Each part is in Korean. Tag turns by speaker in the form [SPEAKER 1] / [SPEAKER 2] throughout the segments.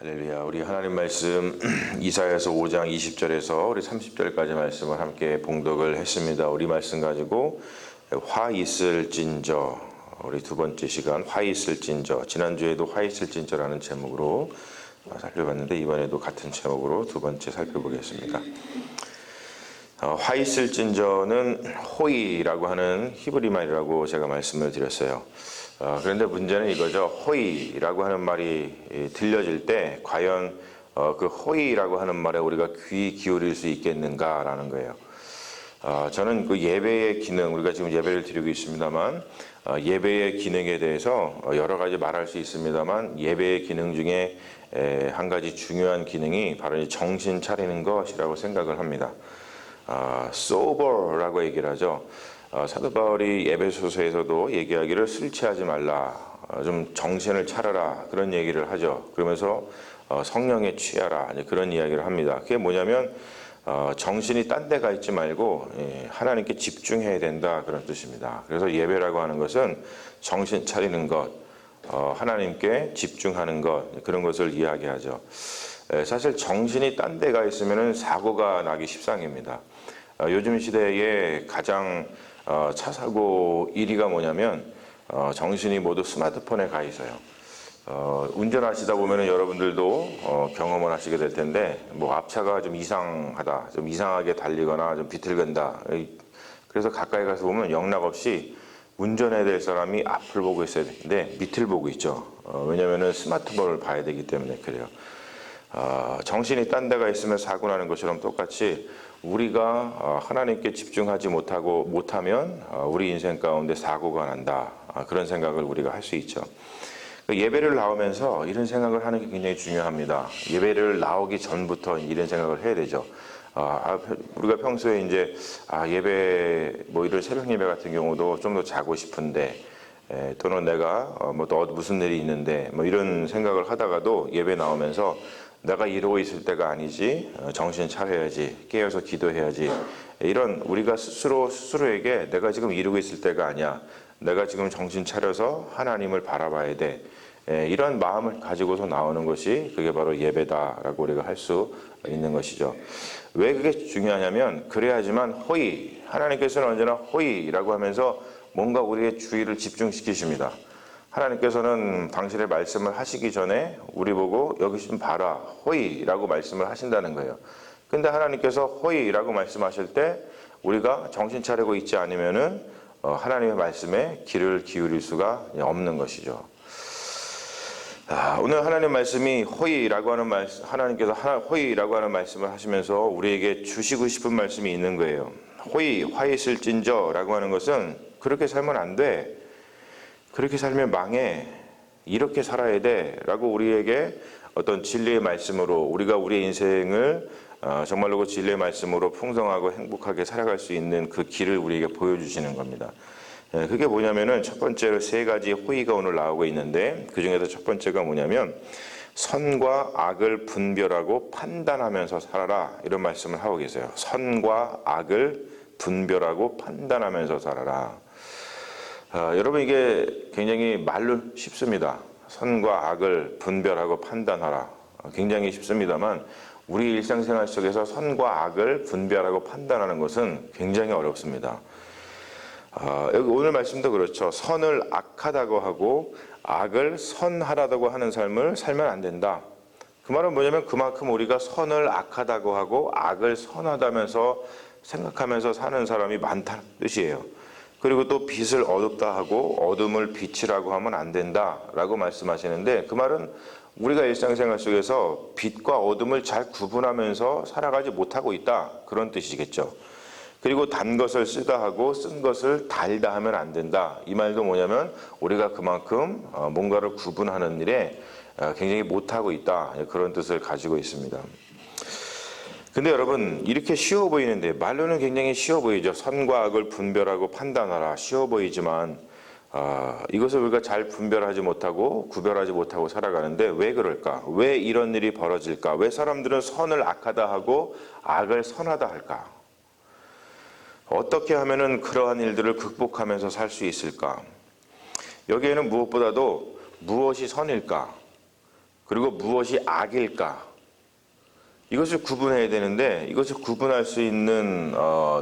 [SPEAKER 1] 할렐루야. 우리 하나님 말씀 이사야서 5장 20절에서 우리 30절까지 말씀을 함께 봉독을 했습니다. 우리 말씀 가지고 화 있을진저, 우리 두 번째 시간 화 있을진저, 지난주에도 화 있을진저라는 제목으로 살펴봤는데 이번에도 같은 제목으로 두 번째 살펴보겠습니다. 화 있을진저는 호이라고 하는 히브리 말이라고 제가 말씀을 드렸어요. 그런데 문제는 이거죠. 호이라고 하는 말이 들려질 때 과연 그 호이라고 하는 말에 우리가 귀 기울일 수 있겠는가라는 거예요. 저는 그 예배의 기능, 우리가 지금 예배를 드리고 있습니다만 예배의 기능에 대해서 여러 가지 말할 수 있습니다만 예배의 기능 중에 한 가지 중요한 기능이 바로 이 정신 차리는 것이라고 생각을 합니다. sober라고 얘기를 하죠. 사도 바울이 에베소서에서도 얘기하기를 술 취하지 말라, 좀 정신을 차려라 그런 얘기를 하죠. 그러면서 성령에 취하라 그런 이야기를 합니다. 그게 뭐냐면 정신이 딴 데가 있지 말고 하나님께 집중해야 된다 그런 뜻입니다. 그래서 예배라고 하는 것은 정신 차리는 것, 하나님께 집중하는 것, 그런 것을 이야기하죠. 사실 정신이 딴 데가 있으면 사고가 나기 십상입니다. 요즘 시대에 가장 차 사고 1위가 뭐냐면 정신이 모두 스마트폰에 가 있어요. 운전하시다 보면 여러분들도 경험을 하시게 될 텐데 뭐 앞차가 좀 이상하다, 좀 이상하게 달리거나 좀 비틀건다. 그래서 가까이 가서 보면 영락없이 운전해야 될 사람이 앞을 보고 있어야 되는데 밑을 보고 있죠. 왜냐하면 스마트폰을 봐야 되기 때문에 그래요. 정신이 딴 데가 있으면 사고 나는 것처럼 똑같이 우리가 하나님께 집중하지 못하면 우리 인생 가운데 사고가 난다. 그런 생각을 우리가 할 수 있죠. 예배를 나오면서 이런 생각을 하는 게 굉장히 중요합니다. 예배를 나오기 전부터 이런 생각을 해야 되죠. 우리가 평소에 이제 예배, 뭐 이런 새벽 예배 같은 경우도 좀 더 자고 싶은데, 또는 내가 뭐 또 무슨 일이 있는데 뭐 이런 생각을 하다가도 예배 나오면서 내가 이러고 있을 때가 아니지, 정신 차려야지, 깨어서 기도해야지, 이런 우리가 스스로에게 내가 지금 이러고 있을 때가 아니야, 내가 지금 정신 차려서 하나님을 바라봐야 돼, 이런 마음을 가지고서 나오는 것이 그게 바로 예배다라고 우리가 할 수 있는 것이죠. 왜 그게 중요하냐면 그래야지만 호의, 하나님께서는 언제나 호의라고 하면서 뭔가 우리의 주의를 집중시키십니다. 하나님께서는 당신의 말씀을 하시기 전에 우리 보고 여기 좀 봐라, 호의라고 말씀을 하신다는 거예요. 근데 하나님께서 호의라고 말씀하실 때 우리가 정신 차리고 있지 않으면은 하나님의 말씀에 귀를 기울일 수가 없는 것이죠. 오늘 하나님 말씀이 호의라고 하는 말씀, 하나님께서 호의라고 하는 말씀을 하시면서 우리에게 주시고 싶은 말씀이 있는 거예요. 호의, 화 있을진저라고 하는 것은 그렇게 살면 안 돼, 그렇게 살면 망해, 이렇게 살아야 돼 라고 우리에게 어떤 진리의 말씀으로 우리가 우리의 인생을 정말로 그 진리의 말씀으로 풍성하고 행복하게 살아갈 수 있는 그 길을 우리에게 보여주시는 겁니다. 그게 뭐냐면은 첫 번째로 세 가지 호의가 오늘 나오고 있는데 그 중에서 첫 번째가 뭐냐면 선과 악을 분별하고 판단하면서 살아라, 이런 말씀을 하고 계세요. 선과 악을 분별하고 판단하면서 살아라. 여러분, 이게 굉장히 말로 쉽습니다. 선과 악을 분별하고 판단하라. 굉장히 쉽습니다만 우리 일상생활 속에서 선과 악을 분별하고 판단하는 것은 굉장히 어렵습니다. 여기 오늘 말씀도 그렇죠. 선을 악하다고 하고 악을 선하다고 하는 삶을 살면 안 된다. 그 말은 뭐냐면 그만큼 우리가 선을 악하다고 하고 악을 선하다면서 생각하면서 사는 사람이 많다는 뜻이에요. 그리고 또 빛을 어둡다 하고 어둠을 빛이라고 하면 안 된다라고 말씀하시는데 그 말은 우리가 일상생활 속에서 빛과 어둠을 잘 구분하면서 살아가지 못하고 있다, 그런 뜻이겠죠. 그리고 단 것을 쓰다 하고 쓴 것을 달다 하면 안 된다. 이 말도 뭐냐면 우리가 그만큼 뭔가를 구분하는 일에 굉장히 못하고 있다, 그런 뜻을 가지고 있습니다. 근데 여러분, 이렇게 쉬워 보이는데 말로는 굉장히 쉬워 보이죠. 선과 악을 분별하고 판단하라, 쉬워 보이지만 이것을 우리가 잘 분별하지 못하고 구별하지 못하고 살아가는데 왜 그럴까? 왜 이런 일이 벌어질까? 왜 사람들은 선을 악하다 하고 악을 선하다 할까? 어떻게 하면은 그러한 일들을 극복하면서 살 수 있을까? 여기에는 무엇보다도 무엇이 선일까? 그리고 무엇이 악일까? 이것을 구분해야 되는데 이것을 구분할 수 있는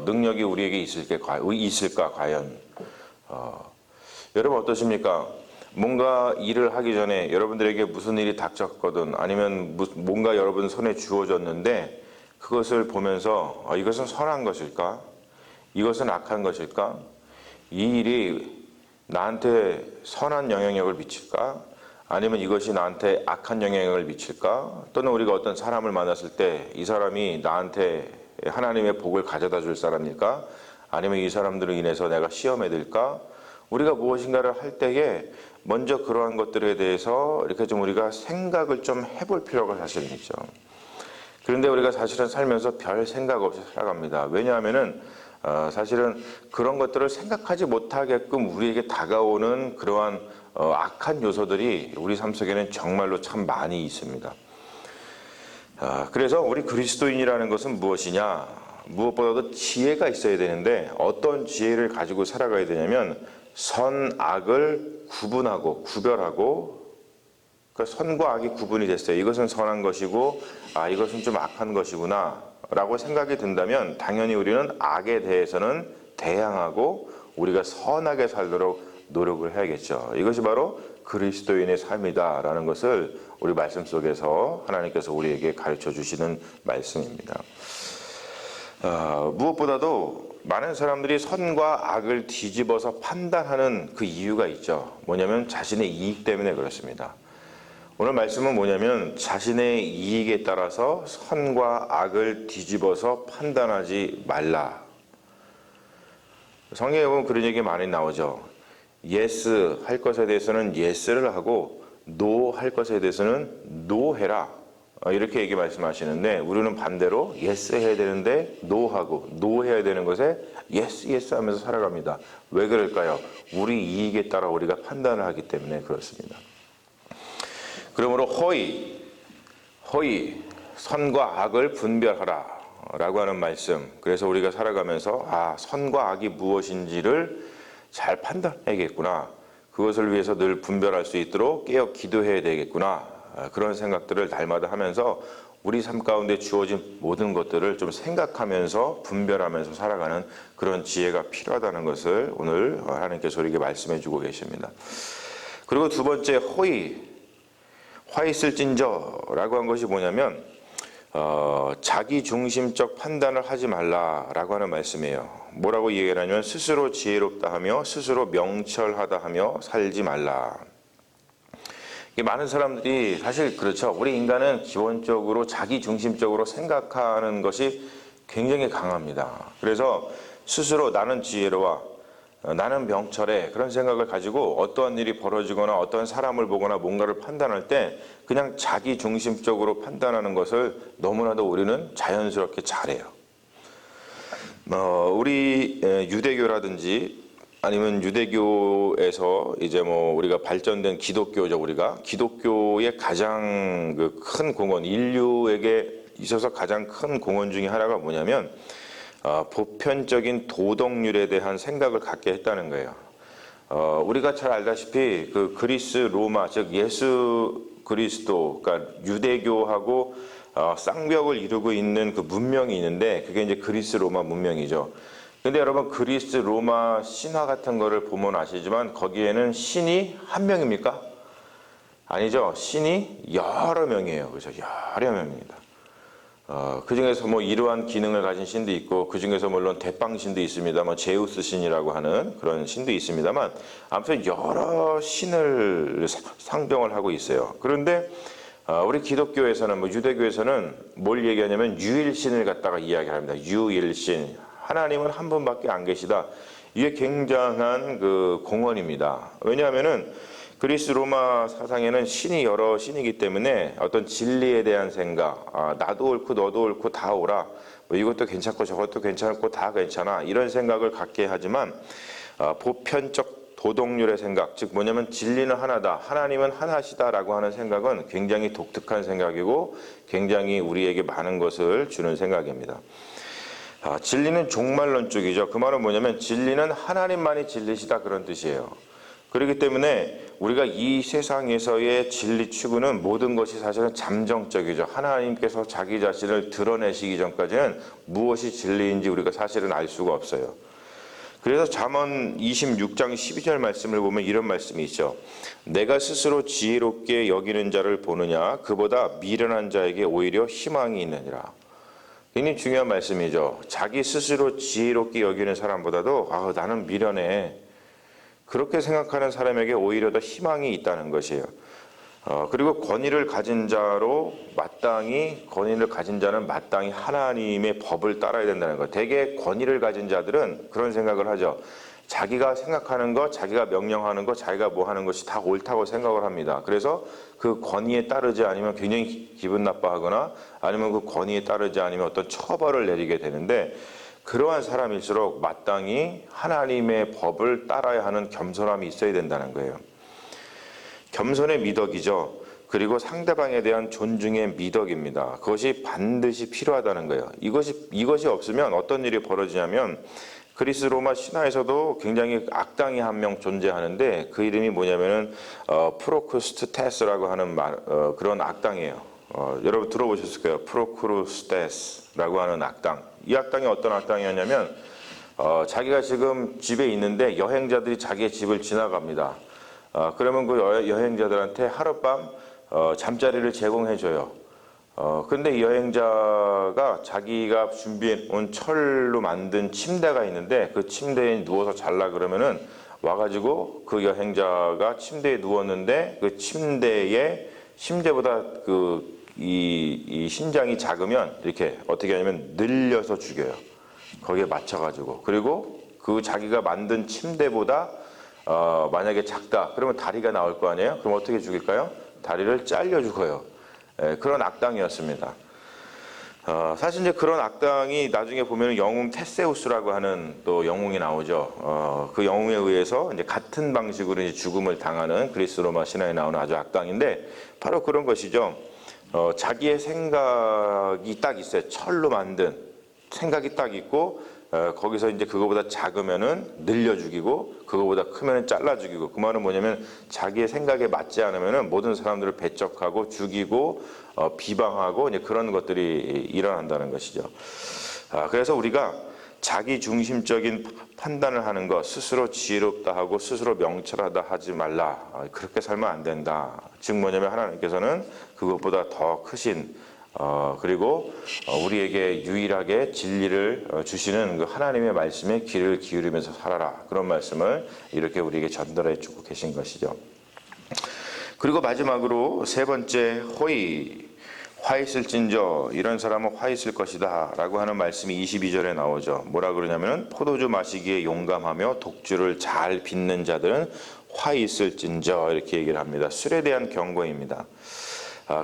[SPEAKER 1] 능력이 우리에게 있을까 과연? 여러분 어떠십니까? 뭔가 일을 하기 전에 여러분들에게 무슨 일이 닥쳤거든 아니면 뭔가 여러분 손에 주어졌는데 그것을 보면서 이것은 선한 것일까? 이것은 악한 것일까? 이 일이 나한테 선한 영향력을 미칠까? 아니면 이것이 나한테 악한 영향력을 미칠까? 또는 우리가 어떤 사람을 만났을 때 이 사람이 나한테 하나님의 복을 가져다 줄 사람일까? 아니면 이 사람들로 인해서 내가 시험에 들까? 우리가 무엇인가를 할 때에 먼저 그러한 것들에 대해서 이렇게 좀 우리가 생각을 좀 해볼 필요가 사실은 있죠. 그런데 우리가 사실은 살면서 별 생각 없이 살아갑니다. 왜냐하면은 사실은 그런 것들을 생각하지 못하게끔 우리에게 다가오는 그러한 악한 요소들이 우리 삶 속에는 정말로 참 많이 있습니다. 그래서 우리 그리스도인이라는 것은 무엇이냐? 무엇보다도 지혜가 있어야 되는데 어떤 지혜를 가지고 살아가야 되냐면 선, 악을 구분하고 구별하고 그러니까 선과 악이 구분이 됐어요. 이것은 선한 것이고 이것은 좀 악한 것이구나 라고 생각이 든다면 당연히 우리는 악에 대해서는 대항하고 우리가 선하게 살도록 노력을 해야겠죠. 이것이 바로 그리스도인의 삶이다라는 것을 우리 말씀 속에서 하나님께서 우리에게 가르쳐 주시는 말씀입니다. 무엇보다도 많은 사람들이 선과 악을 뒤집어서 판단하는 그 이유가 있죠. 뭐냐면 자신의 이익 때문에 그렇습니다. 오늘 말씀은 뭐냐면 자신의 이익에 따라서 선과 악을 뒤집어서 판단하지 말라. 성경에 보면 그런 얘기 많이 나오죠. yes 할 것에 대해서는 yes를 하고 no 할 것에 대해서는 no 해라. 이렇게 얘기 말씀하시는데 우리는 반대로 yes 해야 되는데 no 하고 no 해야 되는 것에 yes yes 하면서 살아갑니다. 왜 그럴까요? 우리 이익에 따라 우리가 판단을 하기 때문에 그렇습니다. 그러므로 허이 선과 악을 분별하라 라고 하는 말씀. 그래서 우리가 살아가면서 선과 악이 무엇인지를 잘 판단해야겠구나. 그것을 위해서 늘 분별할 수 있도록 깨어 기도해야 되겠구나. 그런 생각들을 날마다 하면서 우리 삶 가운데 주어진 모든 것들을 좀 생각하면서 분별하면서 살아가는 그런 지혜가 필요하다는 것을 오늘 하나님께서 우리에게 말씀해 주고 계십니다. 그리고 두 번째 화 있을진저라고 한 것이 뭐냐면 자기 중심적 판단을 하지 말라라고 하는 말씀이에요. 뭐라고 얘기를 하냐면 스스로 지혜롭다 하며 스스로 명철하다 하며 살지 말라. 많은 사람들이 사실 그렇죠. 우리 인간은 기본적으로 자기 중심적으로 생각하는 것이 굉장히 강합니다. 그래서 스스로 나는 지혜로워, 나는 명철해 그런 생각을 가지고 어떠한 일이 벌어지거나 어떠한 사람을 보거나 뭔가를 판단할 때 그냥 자기 중심적으로 판단하는 것을 너무나도 우리는 자연스럽게 잘해요. 우리 유대교라든지 아니면 유대교에서 이제 우리가 발전된 기독교죠. 우리가 기독교의 가장 큰 공헌, 인류에게 있어서 가장 큰 공헌 중에 하나가 뭐냐면 보편적인 도덕률에 대한 생각을 갖게 했다는 거예요. 우리가 잘 알다시피 그 그리스 로마 즉 예수 그리스도 그러니까 유대교하고 쌍벽을 이루고 있는 그 문명이 있는데 그게 이제 그리스 로마 문명이죠. 근데 여러분 그리스 로마 신화 같은 거를 보면 아시지만 거기에는 신이 한 명입니까? 아니죠. 신이 여러 명이에요. 그래서 여러 명입니다. 그 중에서 이러한 기능을 가진 신도 있고 그 중에서 물론 대빵신도 있습니다. 제우스 신이라고 하는 그런 신도 있습니다만 아무튼 여러 신을 상병을 하고 있어요. 그런데 우리 기독교에서는 유대교에서는 뭘 얘기하냐면 유일신을 갖다가 이야기합니다. 유일신. 하나님은 한 분밖에 안 계시다. 이게 굉장한 그 공헌입니다. 왜냐하면은 그리스 로마 사상에는 신이 여러 신이기 때문에 어떤 진리에 대한 생각, 나도 옳고 너도 옳고 다 옳아, 이것도 괜찮고 저것도 괜찮고 다 괜찮아 이런 생각을 갖게 하지만 보편적 도덕률의 생각, 즉 뭐냐면 진리는 하나다, 하나님은 하나시다라고 하는 생각은 굉장히 독특한 생각이고 굉장히 우리에게 많은 것을 주는 생각입니다. 진리는 종말론적이죠. 그 말은 뭐냐면 진리는 하나님만이 진리시다 그런 뜻이에요. 그렇기 때문에 우리가 이 세상에서의 진리 추구는 모든 것이 사실은 잠정적이죠. 하나님께서 자기 자신을 드러내시기 전까지는 무엇이 진리인지 우리가 사실은 알 수가 없어요. 그래서 잠언 26장 12절 말씀을 보면 이런 말씀이 있죠. 내가 스스로 지혜롭게 여기는 자를 보느냐 그보다 미련한 자에게 오히려 희망이 있느니라. 굉장히 중요한 말씀이죠. 자기 스스로 지혜롭게 여기는 사람보다도 나는 미련해. 그렇게 생각하는 사람에게 오히려 더 희망이 있다는 것이에요. 그리고 권위를 가진 자는 마땅히 하나님의 법을 따라야 된다는 것. 대개 권위를 가진 자들은 그런 생각을 하죠. 자기가 생각하는 것, 자기가 명령하는 것, 자기가 뭐 하는 것이 다 옳다고 생각을 합니다. 그래서 그 권위에 따르지 않으면 굉장히 기분 나빠하거나 아니면 그 권위에 따르지 않으면 어떤 처벌을 내리게 되는데, 그러한 사람일수록 마땅히 하나님의 법을 따라야 하는 겸손함이 있어야 된다는 거예요. 겸손의 미덕이죠. 그리고 상대방에 대한 존중의 미덕입니다. 그것이 반드시 필요하다는 거예요. 이것이 없으면 어떤 일이 벌어지냐면, 그리스 로마 신화에서도 굉장히 악당이 한 명 존재하는데 그 이름이 뭐냐면은 프로크루스테스라고 하는 그런 악당이에요. 여러분 들어보셨을 거예요. 프로크루스테스라고 하는 악당. 이 악당이 어떤 악당이었냐면 자기가 지금 집에 있는데 여행자들이 자기의 집을 지나갑니다. 그러면 그 여행자들한테 하룻밤 잠자리를 제공해줘요. 근데 이 여행자가 자기가 준비해 온 철로 만든 침대가 있는데 그 침대에 누워서 잘라 그러면은 와가지고 그 여행자가 침대에 누웠는데 그 침대보다 이 신장이 작으면 이렇게 어떻게 하냐면 늘려서 죽여요. 거기에 맞춰가지고. 그리고 그 자기가 만든 침대보다 만약에 작다 그러면 다리가 나올 거 아니에요? 그럼 어떻게 죽일까요? 다리를 잘려 죽어요. 그런 악당이었습니다. 사실 이제 그런 악당이 나중에 보면 영웅 테세우스라고 하는 또 영웅이 나오죠. 그 영웅에 의해서 이제 같은 방식으로 이제 죽음을 당하는 그리스 로마 신화에 나오는 아주 악당인데, 바로 그런 것이죠. 자기의 생각이 딱 있어요. 철로 만든 생각이 딱 있고, 거기서 이제 그거보다 작으면은 늘려 죽이고, 그거보다 크면은 잘라 죽이고. 그 말은 뭐냐면 자기의 생각에 맞지 않으면은 모든 사람들을 배척하고 죽이고 비방하고 이제 그런 것들이 일어난다는 것이죠. 그래서 우리가 자기 중심적인 판단을 하는 것, 스스로 지혜롭다 하고 스스로 명철하다 하지 말라. 그렇게 살면 안 된다. 즉 뭐냐면 하나님께서는 그것보다 더 크신 그리고 우리에게 유일하게 진리를 주시는 그 하나님의 말씀에 귀를 기울이면서 살아라. 그런 말씀을 이렇게 우리에게 전달해 주고 계신 것이죠. 그리고 마지막으로 세 번째, 화 있을진저 이런 사람은 화 있을 것이다 라고 하는 말씀이 22절에 나오죠. 뭐라 그러냐면 포도주 마시기에 용감하며 독주를 잘 빚는 자들은 화 있을진저 이렇게 얘기를 합니다. 술에 대한 경고입니다.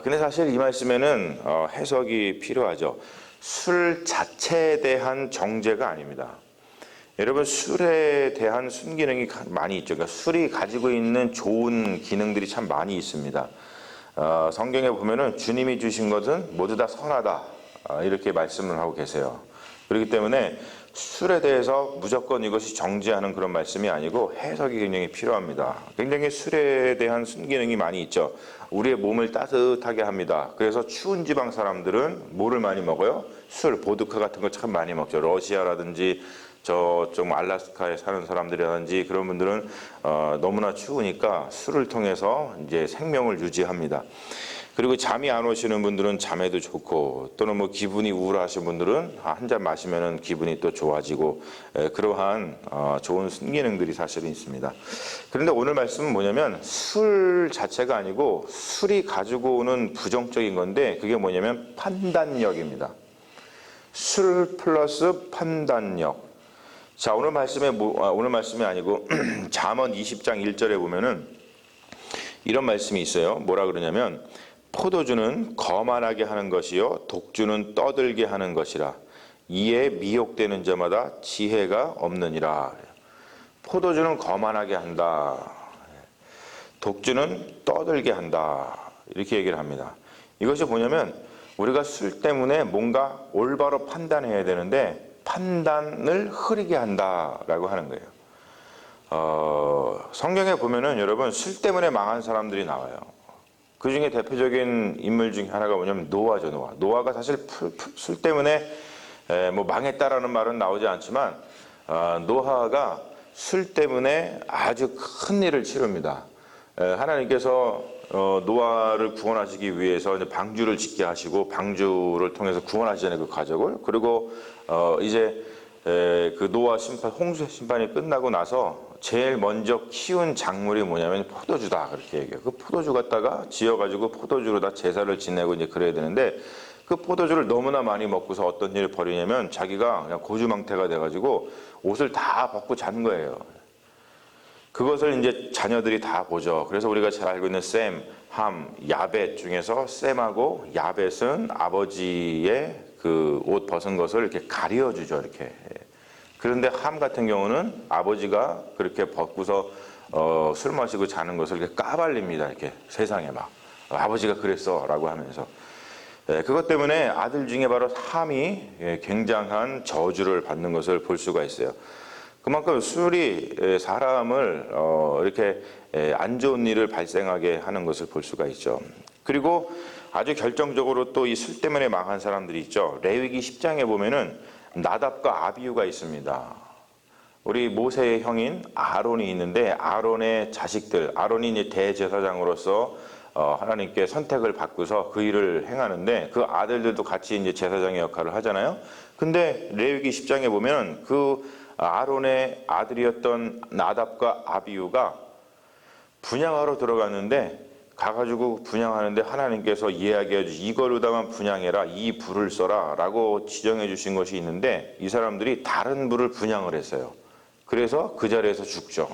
[SPEAKER 1] 근데 사실 이 말씀에는 해석이 필요하죠. 술 자체에 대한 정죄가 아닙니다. 여러분 술에 대한 순기능이 많이 있죠. 그러니까 술이 가지고 있는 좋은 기능들이 참 많이 있습니다. 성경에 보면은 주님이 주신 것은 모두 다 선하다 이렇게 말씀을 하고 계세요. 그렇기 때문에 술에 대해서 무조건 이것이 정죄하는 그런 말씀이 아니고 해석이 굉장히 필요합니다. 굉장히 술에 대한 순기능이 많이 있죠. 우리의 몸을 따뜻하게 합니다. 그래서 추운 지방 사람들은 뭐를 많이 먹어요? 술, 보드카 같은 거 참 많이 먹죠. 러시아라든지 저쪽 알라스카에 사는 사람들이라든지 그런 분들은 너무나 추우니까 술을 통해서 이제 생명을 유지합니다. 그리고 잠이 안 오시는 분들은 잠에도 좋고, 또는 뭐 기분이 우울하신 분들은 한 잔 마시면은 기분이 또 좋아지고, 그러한 좋은 순기능들이 사실은 있습니다. 그런데 오늘 말씀은 뭐냐면 술 자체가 아니고 술이 가지고 오는 부정적인 건데, 그게 뭐냐면 판단력입니다. 술 플러스 판단력. 자, 오늘 말씀이 아니고 잠언 20장 1절에 보면은 이런 말씀이 있어요. 뭐라 그러냐면 포도주는 거만하게 하는 것이요 독주는 떠들게 하는 것이라. 이에 미혹되는 자마다 지혜가 없느니라. 포도주는 거만하게 한다. 독주는 떠들게 한다. 이렇게 얘기를 합니다. 이것이 뭐냐면 우리가 술 때문에 뭔가 올바로 판단해야 되는데 판단을 흐리게 한다라고 하는 거예요. 성경에 보면은 여러분 술 때문에 망한 사람들이 나와요. 그 중에 대표적인 인물 중에 하나가 뭐냐면 노아죠. 노아가 사실 술 때문에 뭐 망했다라는 말은 나오지 않지만 노아가 술 때문에 아주 큰 일을 치릅니다. 하나님께서 노아를 구원하시기 위해서 이제 방주를 짓게 하시고 방주를 통해서 구원하시잖아요, 그 가족을. 그리고 이제 그 노아 심판, 홍수 심판이 끝나고 나서 제일 먼저 키운 작물이 뭐냐면 포도주다, 그렇게 얘기해요. 그 포도주 갖다가 지어가지고 포도주로 다 제사를 지내고 이제 그래야 되는데, 그 포도주를 너무나 많이 먹고서 어떤 일을 벌이냐면 자기가 그냥 고주망태가 돼가지고 옷을 다 벗고 잔 거예요. 그것을 이제 자녀들이 다 보죠. 그래서 우리가 잘 알고 있는 셈, 함, 야벳 중에서 셈하고 야벳은 아버지의 그 옷 벗은 것을 이렇게 가려주죠, 이렇게. 그런데 함 같은 경우는 아버지가 그렇게 벗고서 술 마시고 자는 것을 이렇게 까발립니다, 이렇게 세상에 막. 아버지가 그랬어라고 하면서. 그것 때문에 아들 중에 바로 함이 굉장한 저주를 받는 것을 볼 수가 있어요. 그만큼 술이 사람을 이렇게 안 좋은 일을 발생하게 하는 것을 볼 수가 있죠. 그리고 아주 결정적으로 또 이 술 때문에 망한 사람들이 있죠. 레위기 10장에 보면은 나답과 아비후가 있습니다. 우리 모세의 형인 아론이 있는데, 아론의 자식들, 아론이 이제 대제사장으로서 하나님께 선택을 받고서 그 일을 행하는데, 그 아들들도 같이 이제 제사장의 역할을 하잖아요. 근데 레위기 10장에 보면 그 아론의 아들이었던 나답과 아비후가 분향하러 들어갔는데, 가가지고 분향하는데 하나님께서 이야기해 주시, 이거로다만 분향해라, 이 불을 써라 라고 지정해 주신 것이 있는데, 이 사람들이 다른 불을 분향을 했어요. 그래서 그 자리에서 죽죠.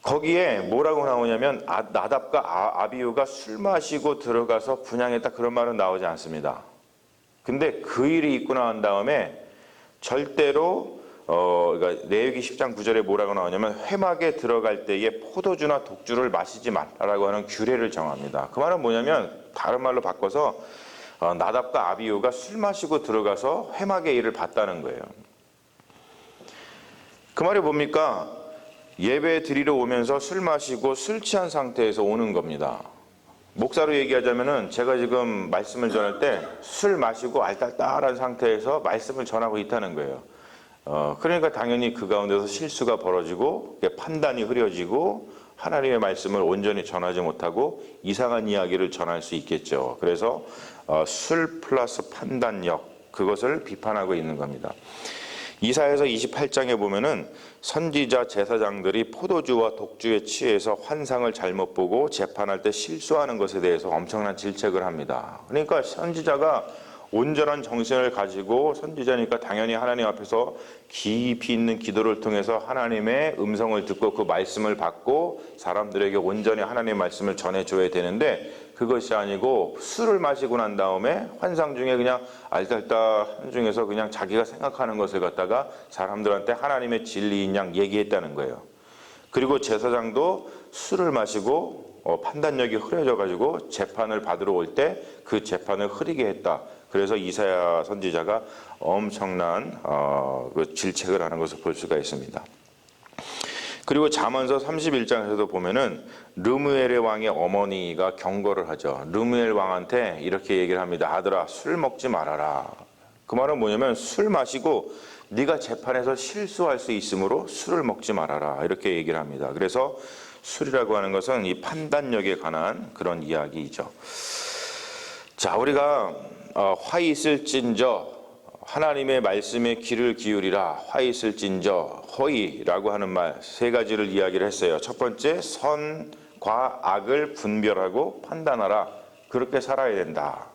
[SPEAKER 1] 거기에 뭐라고 나오냐면 나답과 아비후가 술 마시고 들어가서 분향했다, 그런 말은 나오지 않습니다. 근데 그 일이 있고 난 다음에 절대로 그러니까 레위기 10장 9절에 뭐라고 나오냐면 회막에 들어갈 때에 포도주나 독주를 마시지 말라라고 하는 규례를 정합니다. 그 말은 뭐냐면, 다른 말로 바꿔서 나답과 아비후가 술 마시고 들어가서 회막의 일을 봤다는 거예요. 그 말이 뭡니까? 예배 드리러 오면서 술 마시고 술 취한 상태에서 오는 겁니다. 목사로 얘기하자면은 제가 지금 말씀을 전할 때 술 마시고 알딸딸한 상태에서 말씀을 전하고 있다는 거예요. 그러니까 당연히 그 가운데서 실수가 벌어지고 판단이 흐려지고 하나님의 말씀을 온전히 전하지 못하고 이상한 이야기를 전할 수 있겠죠. 그래서 술 플러스 판단력, 그것을 비판하고 있는 겁니다. 이사야서 28장에 보면은 선지자 제사장들이 포도주와 독주에 취해서 환상을 잘못 보고 재판할 때 실수하는 것에 대해서 엄청난 질책을 합니다. 그러니까 선지자가 온전한 정신을 가지고, 선지자니까 당연히 하나님 앞에서 깊이 있는 기도를 통해서 하나님의 음성을 듣고 그 말씀을 받고 사람들에게 온전히 하나님의 말씀을 전해줘야 되는데, 그것이 아니고 술을 마시고 난 다음에 환상 중에 그냥 알딸딸한 중에서 그냥 자기가 생각하는 것을 갖다가 사람들한테 하나님의 진리인 양 얘기했다는 거예요. 그리고 제사장도 술을 마시고 판단력이 흐려져 가지고 재판을 받으러 올 때 그 재판을 흐리게 했다. 그래서 이사야 선지자가 엄청난 그 질책을 하는 것을 볼 수가 있습니다. 그리고 잠언서 31장에서도 보면은 르무엘의 왕의 어머니가 경고를 하죠. 르무엘 왕한테 이렇게 얘기를 합니다. 아들아, 술 먹지 말아라. 그 말은 뭐냐면, 술 마시고 네가 재판에서 실수할 수 있으므로 술을 먹지 말아라, 이렇게 얘기를 합니다. 그래서 술이라고 하는 것은 이 판단력에 관한 그런 이야기이죠. 자, 우리가 화 있을진저, 하나님의 말씀에 귀를 기울이라, 화 있을진저, 허이라고 하는 말 세 가지를 이야기를 했어요. 첫 번째, 선과 악을 분별하고 판단하라, 그렇게 살아야 된다.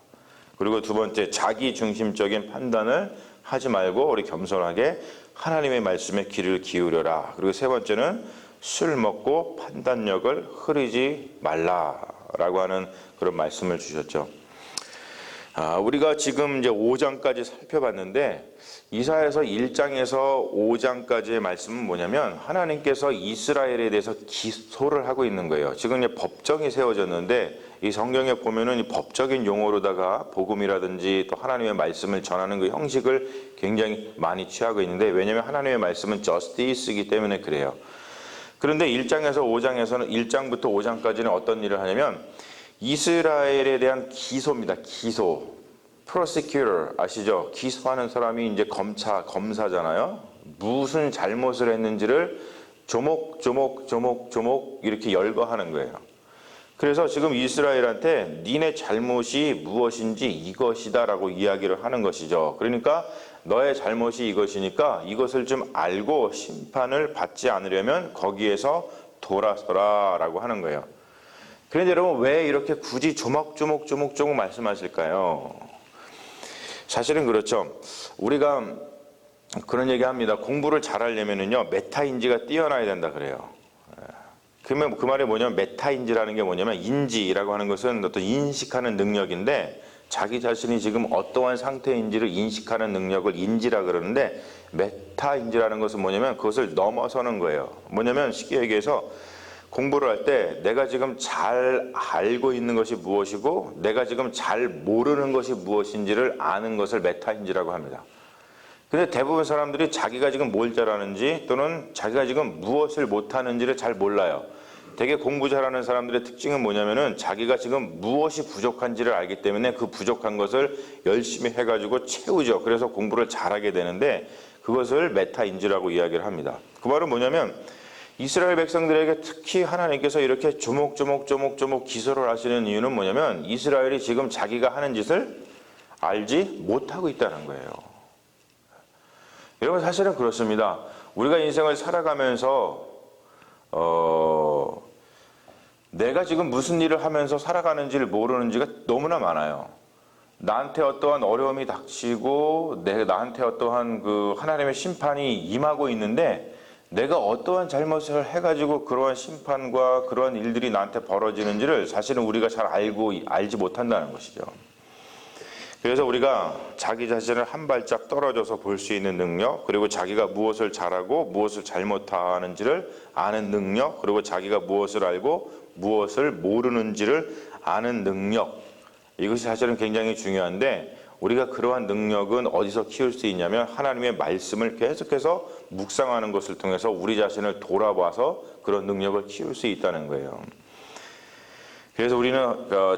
[SPEAKER 1] 그리고 두 번째, 자기 중심적인 판단을 하지 말고 우리 겸손하게 하나님의 말씀에 귀를 기울여라. 그리고 세 번째는 술 먹고 판단력을 흐리지 말라라고 하는 그런 말씀을 주셨죠. 우리가 지금 이제 5장까지 살펴봤는데 이사야서 1장에서 5장까지의 말씀은 뭐냐면 하나님께서 이스라엘에 대해서 기소를 하고 있는 거예요. 지금 이제 법정이 세워졌는데 이 성경에 보면은 이 법적인 용어로다가 복음이라든지 또 하나님의 말씀을 전하는 그 형식을 굉장히 많이 취하고 있는데, 왜냐하면 하나님의 말씀은 justice이기 때문에 그래요. 그런데 1장에서 5장에서는 1장부터 5장까지는 어떤 일을 하냐면 이스라엘에 대한 기소입니다. 기소. prosecutor 아시죠? 기소하는 사람이 이제 검사잖아요. 무슨 잘못을 했는지를 조목 이렇게 열거하는 거예요. 그래서 지금 이스라엘한테 니네 잘못이 무엇인지 이것이다라고 이야기를 하는 것이죠. 그러니까 너의 잘못이 이것이니까 이것을 좀 알고 심판을 받지 않으려면 거기에서 돌아서라라고 하는 거예요. 그런데 여러분, 왜 이렇게 굳이 조목조목 말씀하실까요? 사실은 그렇죠. 우리가 그런 얘기 합니다. 공부를 잘하려면은요, 메타인지가 뛰어나야 된다 그래요. 그러면 그 말이 뭐냐면, 메타인지라는 게 뭐냐면, 인지라고 하는 것은 어떤 인식하는 능력인데, 자기 자신이 지금 어떠한 상태인지를 인식하는 능력을 인지라 그러는데, 메타인지라는 것은 뭐냐면 그것을 넘어서는 거예요. 뭐냐면 쉽게 얘기해서 공부를 할 때 내가 지금 잘 알고 있는 것이 무엇이고 내가 지금 잘 모르는 것이 무엇인지를 아는 것을 메타인지라고 합니다. 근데 대부분 사람들이 자기가 지금 뭘 잘하는지 또는 자기가 지금 무엇을 못하는지를 잘 몰라요. 되게 공부 잘하는 사람들의 특징은 뭐냐면은 자기가 지금 무엇이 부족한지를 알기 때문에 그 부족한 것을 열심히 해가지고 채우죠. 그래서 공부를 잘하게 되는데 그것을 메타인지라고 이야기를 합니다. 그 말은 뭐냐면 이스라엘 백성들에게 특히 하나님께서 이렇게 조목조목 기소를 하시는 이유는 뭐냐면 이스라엘이 지금 자기가 하는 짓을 알지 못하고 있다는 거예요. 여러분, 사실은 그렇습니다. 우리가 인생을 살아가면서 내가 지금 무슨 일을 하면서 살아가는지를 모르는지가 너무나 많아요. 나한테 어떠한 어려움이 닥치고 나한테 어떠한 그 하나님의 심판이 임하고 있는데 내가 어떠한 잘못을 해가지고 그러한 심판과 그러한 일들이 나한테 벌어지는지를 사실은 우리가 잘 알지 못한다는 것이죠. 그래서 우리가 자기 자신을 한 발짝 떨어져서 볼 수 있는 능력, 그리고 자기가 무엇을 잘하고 무엇을 잘못하는지를 아는 능력, 그리고 자기가 무엇을 알고 무엇을 모르는지를 아는 능력, 이것이 사실은 굉장히 중요한데 우리가 그러한 능력은 어디서 키울 수 있냐면 하나님의 말씀을 계속해서 묵상하는 것을 통해서 우리 자신을 돌아봐서 그런 능력을 키울 수 있다는 거예요. 그래서 우리는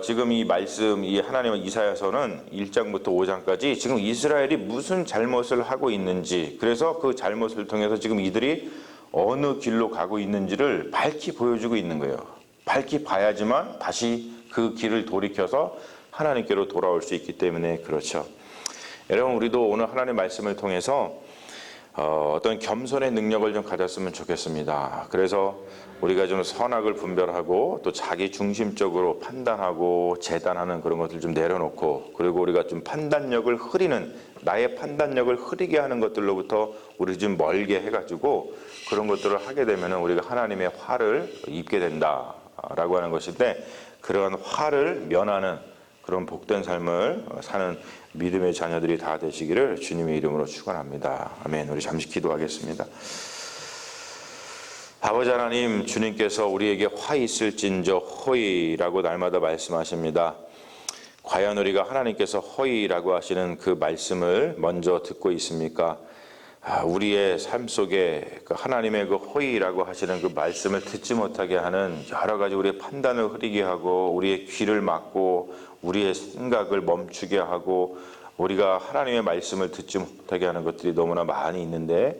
[SPEAKER 1] 지금 이 말씀, 이 하나님의 이사야서는 1장부터 5장까지 지금 이스라엘이 무슨 잘못을 하고 있는지, 그래서 그 잘못을 통해서 지금 이들이 어느 길로 가고 있는지를 밝히 보여주고 있는 거예요. 밝히 봐야지만 다시 그 길을 돌이켜서 하나님께로 돌아올 수 있기 때문에 그렇죠. 여러분, 우리도 오늘 하나님의 말씀을 통해서 어떤 겸손의 능력을 좀 가졌으면 좋겠습니다. 그래서 우리가 좀 선악을 분별하고 또 자기 중심적으로 판단하고 재단하는 그런 것들 좀 내려놓고, 그리고 우리가 좀 판단력을 흐리는, 나의 판단력을 흐리게 하는 것들로부터 우리 좀 멀게 해가지고 그런 것들을 하게 되면 우리가 하나님의 화를 입게 된다라고 하는 것인데, 그러한 화를 면하는 그런 복된 삶을 사는 믿음의 자녀들이 다 되시기를 주님의 이름으로 축원합니다. 아멘. 우리 잠시 기도하겠습니다. 아버지 하나님, 주님께서 우리에게 화 있을진저 허이라고 날마다 말씀하십니다. 과연 우리가 하나님께서 허이라고 하시는 그 말씀을 먼저 듣고 있습니까? 우리의 삶 속에 하나님의 그 허이라고 하시는 그 말씀을 듣지 못하게 하는 여러 가지 우리의 판단을 흐리게 하고 우리의 귀를 막고 우리의 생각을 멈추게 하고 우리가 하나님의 말씀을 듣지 못하게 하는 것들이 너무나 많이 있는데,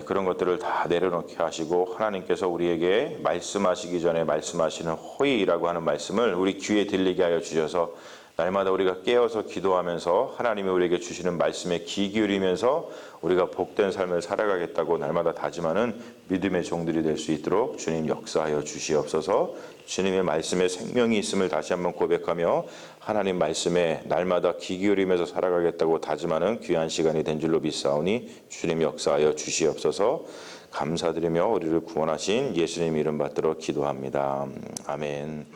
[SPEAKER 1] 그런 것들을 다 내려놓게 하시고 하나님께서 우리에게 말씀하시기 전에 말씀하시는 허이라고 하는 말씀을 우리 귀에 들리게 하여 주셔서 날마다 우리가 깨어서 기도하면서 하나님이 우리에게 주시는 말씀에 귀 기울이면서 우리가 복된 삶을 살아가겠다고 날마다 다짐하는 믿음의 종들이 될 수 있도록 주님 역사하여 주시옵소서. 주님의 말씀에 생명이 있음을 다시 한번 고백하며 하나님 말씀에 날마다 귀 기울이면서 살아가겠다고 다짐하는 귀한 시간이 된 줄로 믿사오니 주님 역사하여 주시옵소서. 감사드리며 우리를 구원하신 예수님 이름 받들어 기도합니다. 아멘.